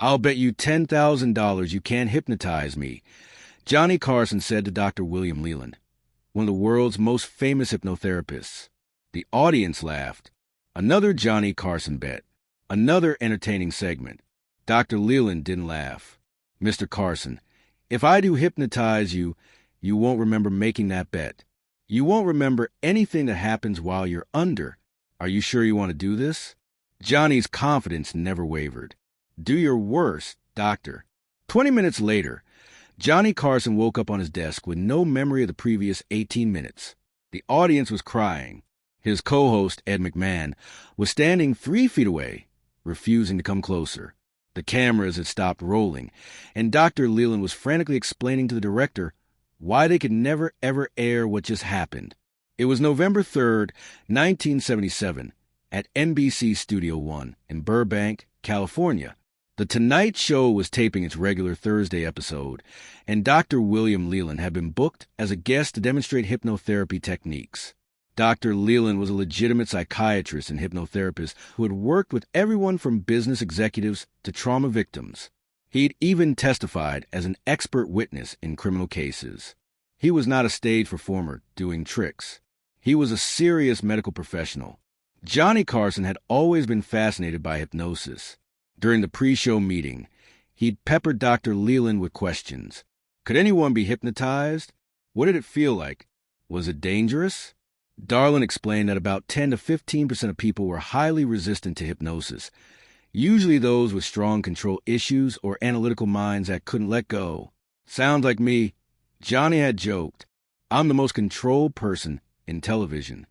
I'll bet you $10,000 you can't hypnotize me, Johnny Carson said to Dr. William Leland, one of the world's most famous hypnotherapists. The audience laughed. Another Johnny Carson bet. Another entertaining segment. Dr. Leland didn't laugh. Mr. Carson, if I do hypnotize you, you won't remember making that bet. You won't remember anything that happens while you're under. Are you sure you want to do this? Johnny's confidence never wavered. Do your worst, doctor. 20 minutes later, Johnny Carson woke up on his desk with no memory of the previous 18 minutes. The audience was crying. His co-host, Ed McMahon, was standing 3 feet away, refusing to come closer. The cameras had stopped rolling, and Dr. Leland was frantically explaining to the director why they could never, ever air what just happened. It was November 3rd, 1977, at NBC Studio One in Burbank, California. The Tonight Show was taping its regular Thursday episode, and Dr. William Leland had been booked as a guest to demonstrate hypnotherapy techniques. Dr. Leland was a legitimate psychiatrist and hypnotherapist who had worked with everyone from business executives to trauma victims. He'd even testified as an expert witness in criminal cases. He was not a stage performer doing tricks. He was a serious medical professional. Johnny Carson had always been fascinated by hypnosis. During the pre-show meeting, he'd peppered Dr. Leland with questions. Could anyone be hypnotized? What did it feel like? Was it dangerous? Darlin explained that about 10 to 15% of people were highly resistant to hypnosis, usually those with strong control issues or analytical minds that couldn't let go. Sounds like me. Johnny had joked, I'm the most controlled person in television.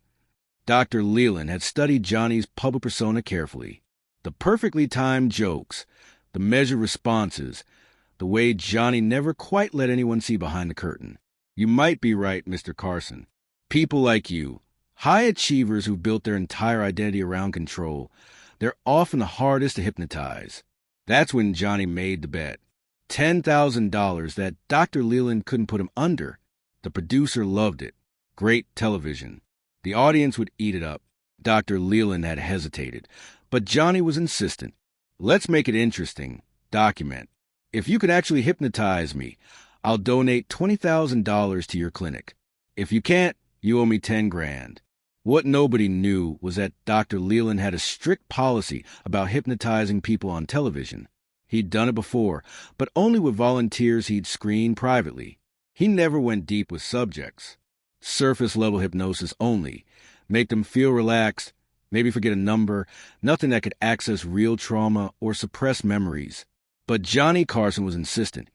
Dr. Leland had studied Johnny's public persona carefully. The perfectly timed jokes, the measured responses, the way Johnny never quite let anyone see behind the curtain. You might be right, Mr. Carson. People like you, high achievers who built their entire identity around control, they're often the hardest to hypnotize. That's when Johnny made the bet. $10,000 that Dr. Leland couldn't put him under. The producer loved it. Great television. The audience would eat it up. Dr. Leland had hesitated, but Johnny was insistent. Let's make it interesting. Document. If you could actually hypnotize me, I'll donate $20,000 to your clinic. If you can't, you owe me 10 grand. What nobody knew was that Dr. Leland had a strict policy about hypnotizing people on television. He'd done it before, but only with volunteers he'd screened privately. He never went deep with subjects. Surface-level hypnosis only. Make them feel relaxed, maybe forget a number, nothing that could access real trauma or suppress memories. But Johnny Carson was insistent,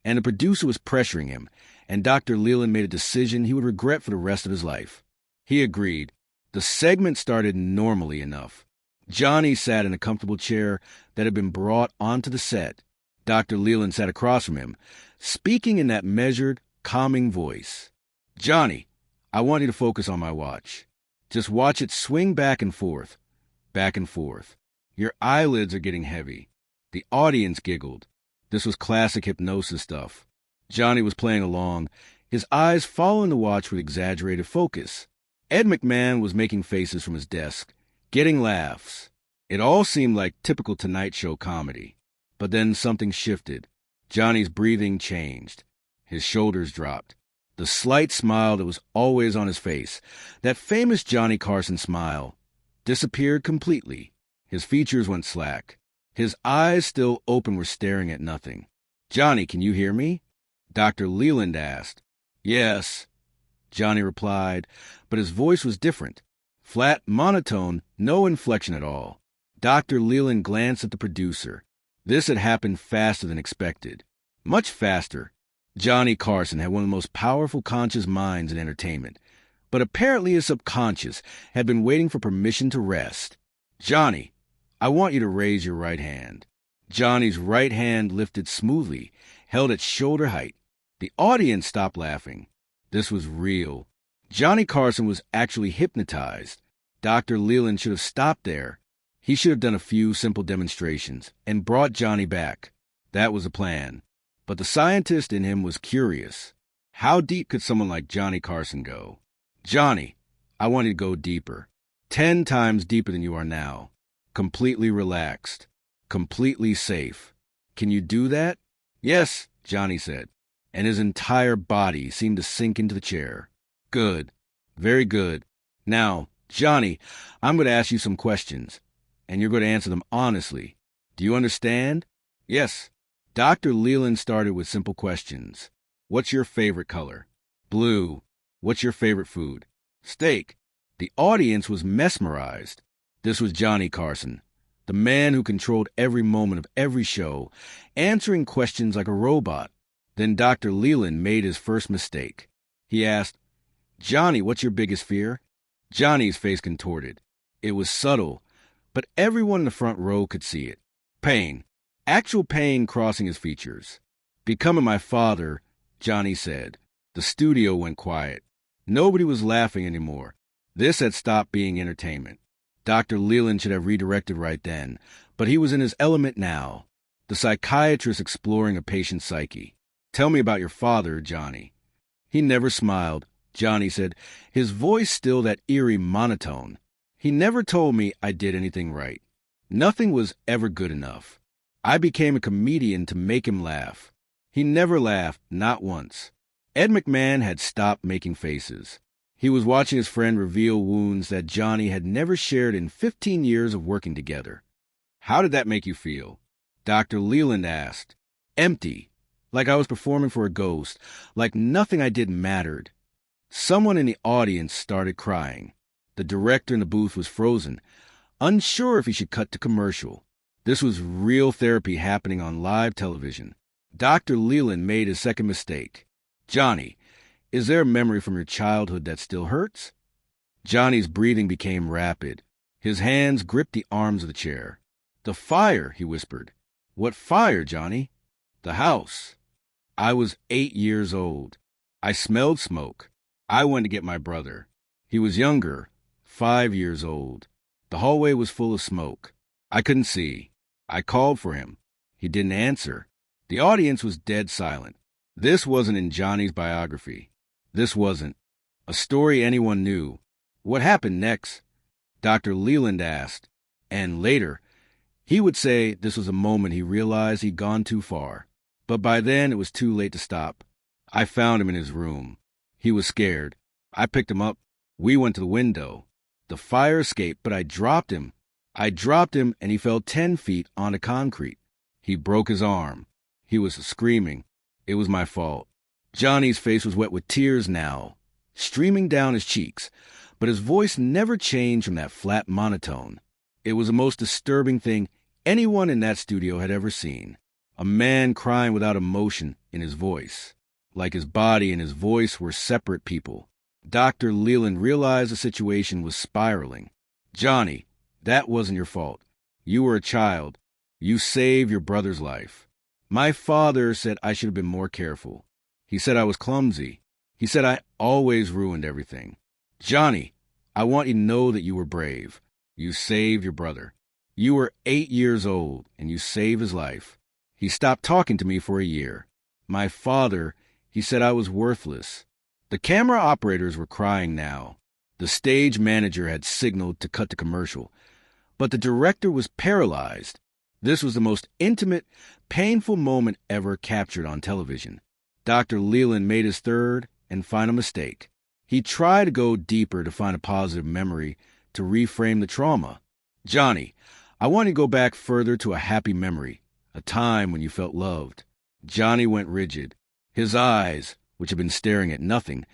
and the producer was pressuring him, and Dr. Leland made a decision he would regret for the rest of his life. He agreed. The segment started normally enough. Johnny sat in a comfortable chair that had been brought onto the set. Dr. Leland sat across from him, speaking in that measured, calming voice. Johnny, I want you to focus on my watch. Just watch it swing back and forth, back and forth. Your eyelids are getting heavy. The audience giggled. This was classic hypnosis stuff. Johnny was playing along, his eyes following the watch with exaggerated focus. Ed McMahon was making faces from his desk, getting laughs. It all seemed like typical Tonight Show comedy. But then something shifted. Johnny's breathing changed. His shoulders dropped. The slight smile that was always on his face, that famous Johnny Carson smile, disappeared completely. His features went slack. His eyes, still open, were staring at nothing. Johnny, can you hear me? Dr. Leland asked. Yes, Johnny replied, but his voice was different. Flat, monotone, no inflection at all. Dr. Leland glanced at the producer. This had happened faster than expected. Much faster. Johnny Carson had one of the most powerful conscious minds in entertainment, but apparently his subconscious had been waiting for permission to rest. Johnny, I want you to raise your right hand. Johnny's right hand lifted smoothly, held at shoulder height. The audience stopped laughing. This was real. Johnny Carson was actually hypnotized. Dr. Leland should have stopped there. He should have done a few simple demonstrations and brought Johnny back. That was the plan. But the scientist in him was curious. How deep could someone like Johnny Carson go? Johnny, I want you to go deeper. 10 times deeper than you are now. Completely relaxed. Completely safe. Can you do that? Yes, Johnny said, and his entire body seemed to sink into the chair. Good. Very good. Now, Johnny, I'm going to ask you some questions, and you're going to answer them honestly. Do you understand? Yes. Dr. Leland started with simple questions. What's your favorite color? Blue. What's your favorite food? Steak. The audience was mesmerized. This was Johnny Carson, the man who controlled every moment of every show, answering questions like a robot. Then Dr. Leland made his first mistake. He asked, Johnny, what's your biggest fear? Johnny's face contorted. It was subtle, but everyone in the front row could see it. Pain. Actual pain crossing his features. Becoming my father, Johnny said. The studio went quiet. Nobody was laughing anymore. This had stopped being entertainment. Dr. Leland should have redirected right then, but he was in his element now. The psychiatrist exploring a patient's psyche. Tell me about your father, Johnny. He never smiled, Johnny said, his voice still that eerie monotone. He never told me I did anything right. Nothing was ever good enough. I became a comedian to make him laugh. He never laughed, not once. Ed McMahon had stopped making faces. He was watching his friend reveal wounds that Johnny had never shared in 15 years of working together. How did that make you feel? Dr. Leland asked. Empty, like I was performing for a ghost, like nothing I did mattered. Someone in the audience started crying. The director in the booth was frozen, unsure if he should cut to commercial. This was real therapy happening on live television. Dr. Leland made his second mistake. Johnny, is there a memory from your childhood that still hurts? Johnny's breathing became rapid. His hands gripped the arms of the chair. The fire, he whispered. What fire, Johnny? The house. I was 8 years old. I smelled smoke. I went to get my brother. He was younger, 5 years old. The hallway was full of smoke. I couldn't see. I called for him. He didn't answer. The audience was dead silent. This wasn't in Johnny's biography. This wasn't a story anyone knew. What happened next? Dr. Leland asked. And later, he would say this was a moment he realized he'd gone too far. But by then, it was too late to stop. I found him in his room. He was scared. I picked him up. We went to the window. The fire escaped, but I dropped him. And he fell 10 feet onto concrete. He broke his arm. He was screaming. It was my fault. Johnny's face was wet with tears now, streaming down his cheeks, but his voice never changed from that flat monotone. It was the most disturbing thing anyone in that studio had ever seen. A man crying without emotion in his voice, like his body and his voice were separate people. Dr. Leland realized the situation was spiraling. Johnny, that wasn't your fault. You were a child. You saved your brother's life. My father said I should have been more careful. He said I was clumsy. He said I always ruined everything. Johnny, I want you to know that you were brave. You saved your brother. You were 8 years old, and you saved his life. He stopped talking to me for a year. My father, he said I was worthless. The camera operators were crying now. The stage manager had signaled to cut the commercial. But the director was paralyzed. This was the most intimate, painful moment ever captured on television. Dr. Leland made his third and final mistake. He tried to go deeper to find a positive memory, to reframe the trauma. Johnny, I want you to go back further to a happy memory, a time when you felt loved. Johnny went rigid. His eyes, which had been staring at nothing,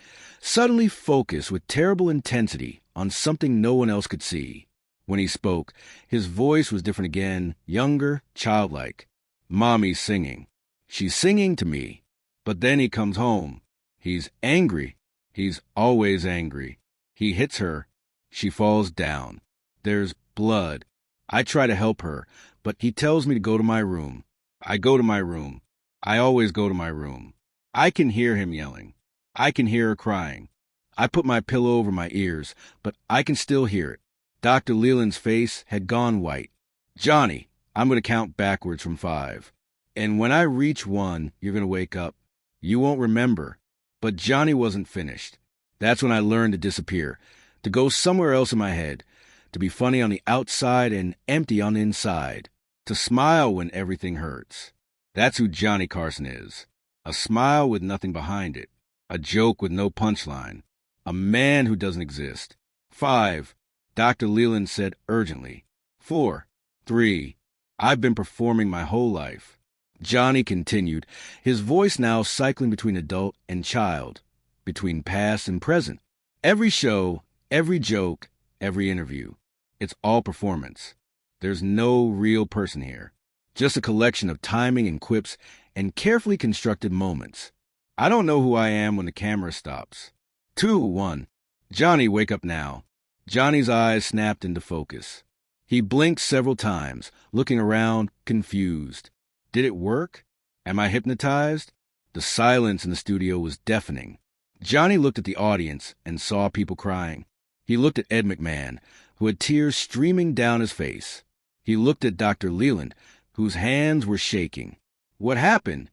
suddenly focused with terrible intensity on something no one else could see. When he spoke, his voice was different again, younger, childlike. Mommy's singing. She's singing to me. But then he comes home. He's angry. He's always angry. He hits her. She falls down. There's blood. I try to help her, but he tells me to go to my room. I go to my room. I always go to my room. I can hear him yelling. I can hear her crying. I put my pillow over my ears, but I can still hear it. Dr. Leland's face had gone white. Johnny, I'm going to count backwards from 5. And when I reach 1, you're going to wake up. You won't remember. But Johnny wasn't finished. That's when I learned to disappear, to go somewhere else in my head, to be funny on the outside and empty on the inside, to smile when everything hurts. That's who Johnny Carson is. A smile with nothing behind it. A joke with no punchline. A man who doesn't exist. 5. Dr. Leland said urgently. 4. 3. I've been performing my whole life. Johnny continued, his voice now cycling between adult and child, between past and present. Every show, every joke, every interview. It's all performance. There's no real person here. Just a collection of timing and quips and carefully constructed moments. I don't know who I am when the camera stops. 2, 1. Johnny, wake up now. Johnny's eyes snapped into focus. He blinked several times, looking around, confused. Did it work? Am I hypnotized? The silence in the studio was deafening. Johnny looked at the audience and saw people crying. He looked at Ed McMahon, who had tears streaming down his face. He looked at Dr. Leland, whose hands were shaking. What happened?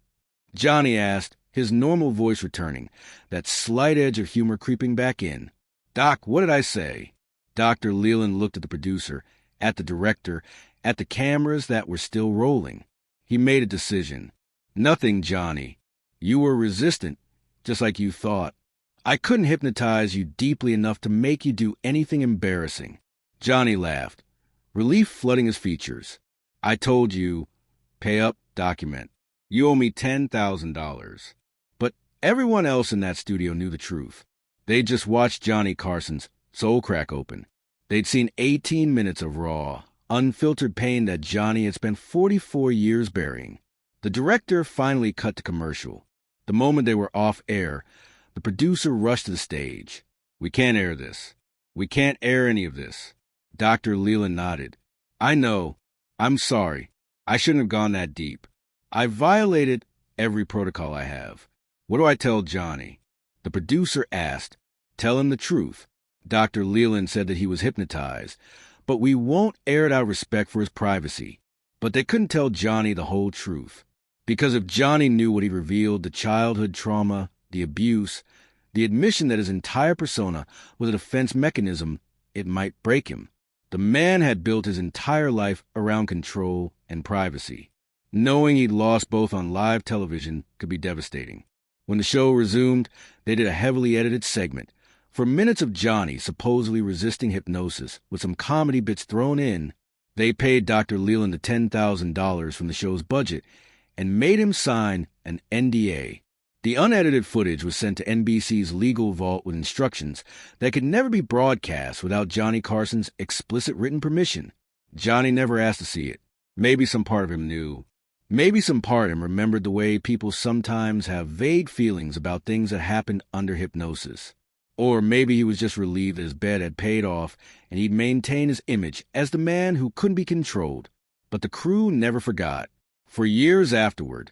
Johnny asked, his normal voice returning, that slight edge of humor creeping back in. Doc, what did I say? Dr. Leland looked at the producer, at the director, at the cameras that were still rolling. He made a decision. Nothing, Johnny. You were resistant, just like you thought. I couldn't hypnotize you deeply enough to make you do anything embarrassing. Johnny laughed, relief flooding his features. I told you, pay up, document. You owe me $10,000. But everyone else in that studio knew the truth. They just watched Johnny Carson's soul crack open. They'd seen 18 minutes of raw, unfiltered pain that Johnny had spent 44 years burying. The director finally cut to commercial. The moment they were off air, the producer rushed to the stage. We can't air this. We can't air any of this. Dr. Leland nodded. I know. I'm sorry. I shouldn't have gone that deep. I violated every protocol I have. What do I tell Johnny? The producer asked. Tell him the truth. Dr. Leland said that he was hypnotized, but we won't air it out of respect for his privacy. But they couldn't tell Johnny the whole truth. Because if Johnny knew what he revealed, the childhood trauma, the abuse, the admission that his entire persona was a defense mechanism, it might break him. The man had built his entire life around control and privacy. Knowing he'd lost both on live television could be devastating. When the show resumed, they did a heavily edited segment. For minutes of Johnny supposedly resisting hypnosis with some comedy bits thrown in, they paid Dr. Leland the $10,000 from the show's budget and made him sign an NDA. The unedited footage was sent to NBC's legal vault with instructions that could never be broadcast without Johnny Carson's explicit written permission. Johnny never asked to see it. Maybe some part of him knew. Maybe some part of him remembered the way people sometimes have vague feelings about things that happened under hypnosis. Or maybe he was just relieved that his bet had paid off and he'd maintain his image as the man who couldn't be controlled. But the crew never forgot. For years afterward,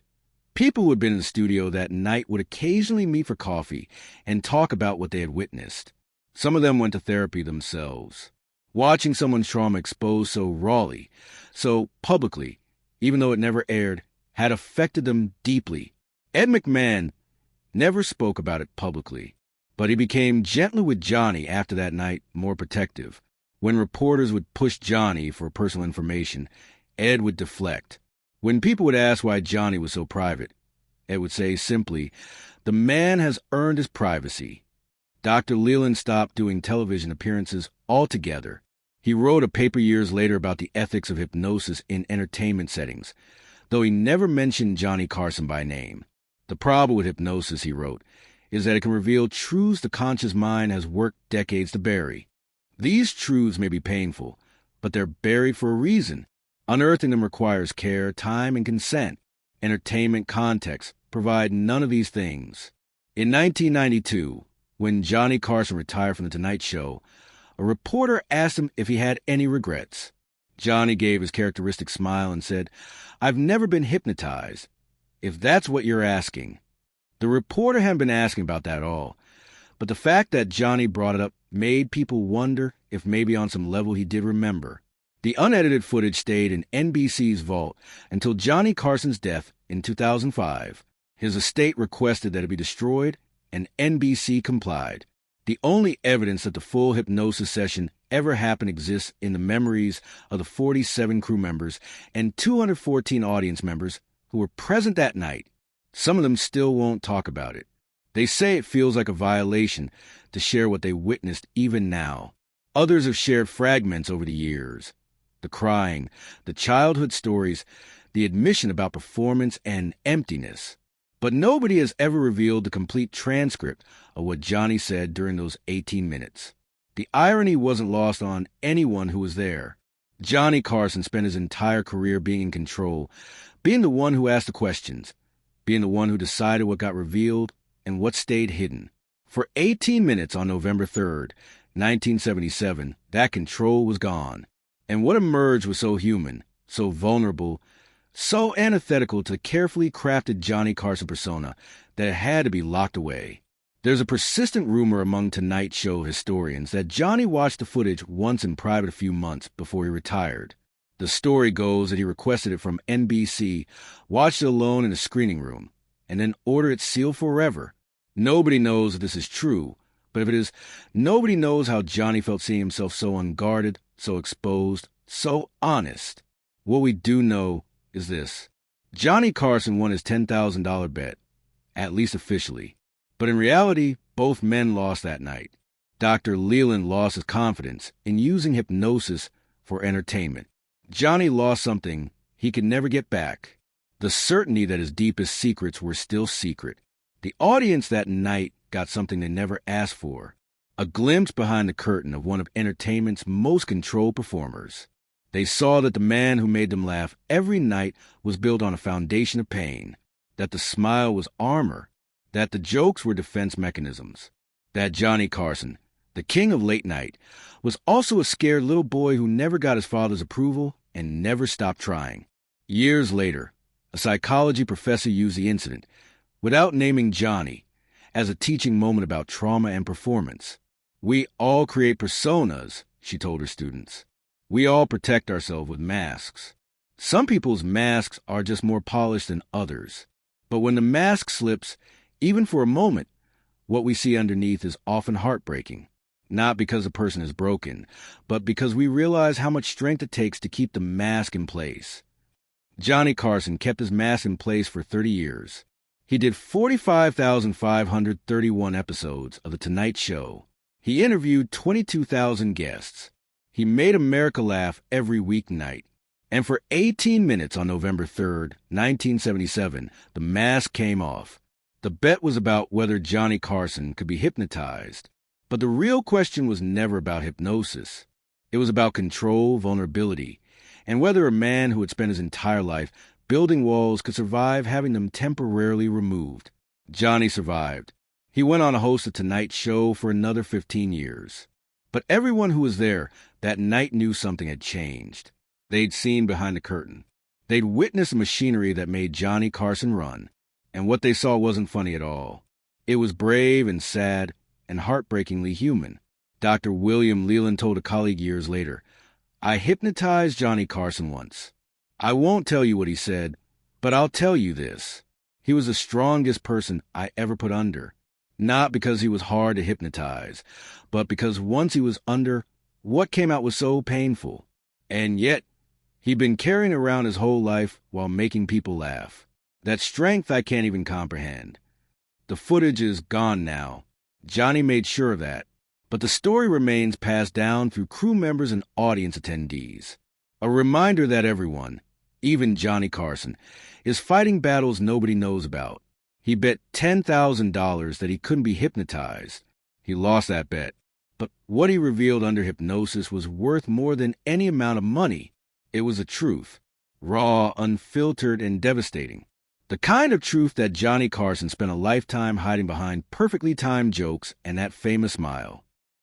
people who had been in the studio that night would occasionally meet for coffee and talk about what they had witnessed. Some of them went to therapy themselves. Watching someone's trauma exposed so rawly, so publicly, even though it never aired, had affected them deeply. Ed McMahon never spoke about it publicly, but he became gentler with Johnny after that night, more protective. When reporters would push Johnny for personal information, Ed would deflect. When people would ask why Johnny was so private, Ed would say simply, the man has earned his privacy. Dr. Leland stopped doing television appearances altogether. He wrote a paper years later about the ethics of hypnosis in entertainment settings, though he never mentioned Johnny Carson by name. The problem with hypnosis, he wrote, is that it can reveal truths the conscious mind has worked decades to bury. These truths may be painful, but they're buried for a reason. Unearthing them requires care, time, and consent. Entertainment context provide none of these things. In 1992, when Johnny Carson retired from The Tonight Show, a reporter asked him if he had any regrets. Johnny gave his characteristic smile and said, I've never been hypnotized, if that's what you're asking. The reporter hadn't been asking about that at all, but the fact that Johnny brought it up made people wonder if maybe on some level he did remember. The unedited footage stayed in NBC's vault until Johnny Carson's death in 2005. His estate requested that it be destroyed, and NBC complied. The only evidence that the full hypnosis session ever happened exists in the memories of the 47 crew members and 214 audience members who were present that night. Some of them still won't talk about it. They say it feels like a violation to share what they witnessed even now. Others have shared fragments over the years. The crying, the childhood stories, the admission about performance and emptiness. But nobody has ever revealed the complete transcript of what Johnny said during those 18 minutes. The irony wasn't lost on anyone who was there. Johnny Carson spent his entire career being in control, being the one who asked the questions, being the one who decided what got revealed and what stayed hidden. For 18 minutes on November 3rd, 1977, that control was gone. And what emerged was so human, so vulnerable, so antithetical to the carefully crafted Johnny Carson persona that it had to be locked away. There's a persistent rumor among Tonight Show historians that Johnny watched the footage once in private a few months before he retired. The story goes that he requested it from NBC, watched it alone in a screening room, and then ordered it sealed forever. Nobody knows if this is true, but if it is, nobody knows how Johnny felt seeing himself so unguarded, so exposed, so honest. What we do know is this. Johnny Carson won his $10,000 bet, at least officially. But in reality, both men lost that night. Dr. Leland lost his confidence in using hypnosis for entertainment. Johnny lost something he could never get back. The certainty that his deepest secrets were still secret. The audience that night got something they never asked for. A glimpse behind the curtain of one of entertainment's most controlled performers. They saw that the man who made them laugh every night was built on a foundation of pain. That the smile was armor. That the jokes were defense mechanisms. That Johnny Carson, the king of late night, was also a scared little boy who never got his father's approval and never stopped trying. Years later, a psychology professor used the incident, without naming Johnny, as a teaching moment about trauma and performance. We all create personas, she told her students. We all protect ourselves with masks. Some people's masks are just more polished than others. But when the mask slips, even for a moment, what we see underneath is often heartbreaking. Not because a person is broken, but because we realize how much strength it takes to keep the mask in place. Johnny Carson kept his mask in place for 30 years. He did 45,531 episodes of The Tonight Show. He interviewed 22,000 guests. He made America laugh every weeknight. And for 18 minutes on November 3rd, 1977, the mask came off. The bet was about whether Johnny Carson could be hypnotized. But the real question was never about hypnosis. It was about control, vulnerability, and whether a man who had spent his entire life building walls could survive having them temporarily removed. Johnny survived. He went on to host the Tonight Show for another 15 years. But everyone who was there that night knew something had changed. They'd seen behind the curtain. They'd witnessed the machinery that made Johnny Carson run. And what they saw wasn't funny at all. It was brave and sad and heartbreakingly human. Dr. William Leland told a colleague years later, "I hypnotized Johnny Carson once. I won't tell you what he said, but I'll tell you this. He was the strongest person I ever put under. Not because he was hard to hypnotize, but because once he was under, what came out was so painful. And yet, he'd been carrying around his whole life while making people laugh. That strength I can't even comprehend. The footage is gone now. Johnny made sure of that. But the story remains passed down through crew members and audience attendees. A reminder that everyone, even Johnny Carson, is fighting battles nobody knows about. He bet $10,000 that he couldn't be hypnotized. He lost that bet. But what he revealed under hypnosis was worth more than any amount of money. It was the truth. Raw, unfiltered, and devastating. The kind of truth that Johnny Carson spent a lifetime hiding behind perfectly timed jokes and that famous smile.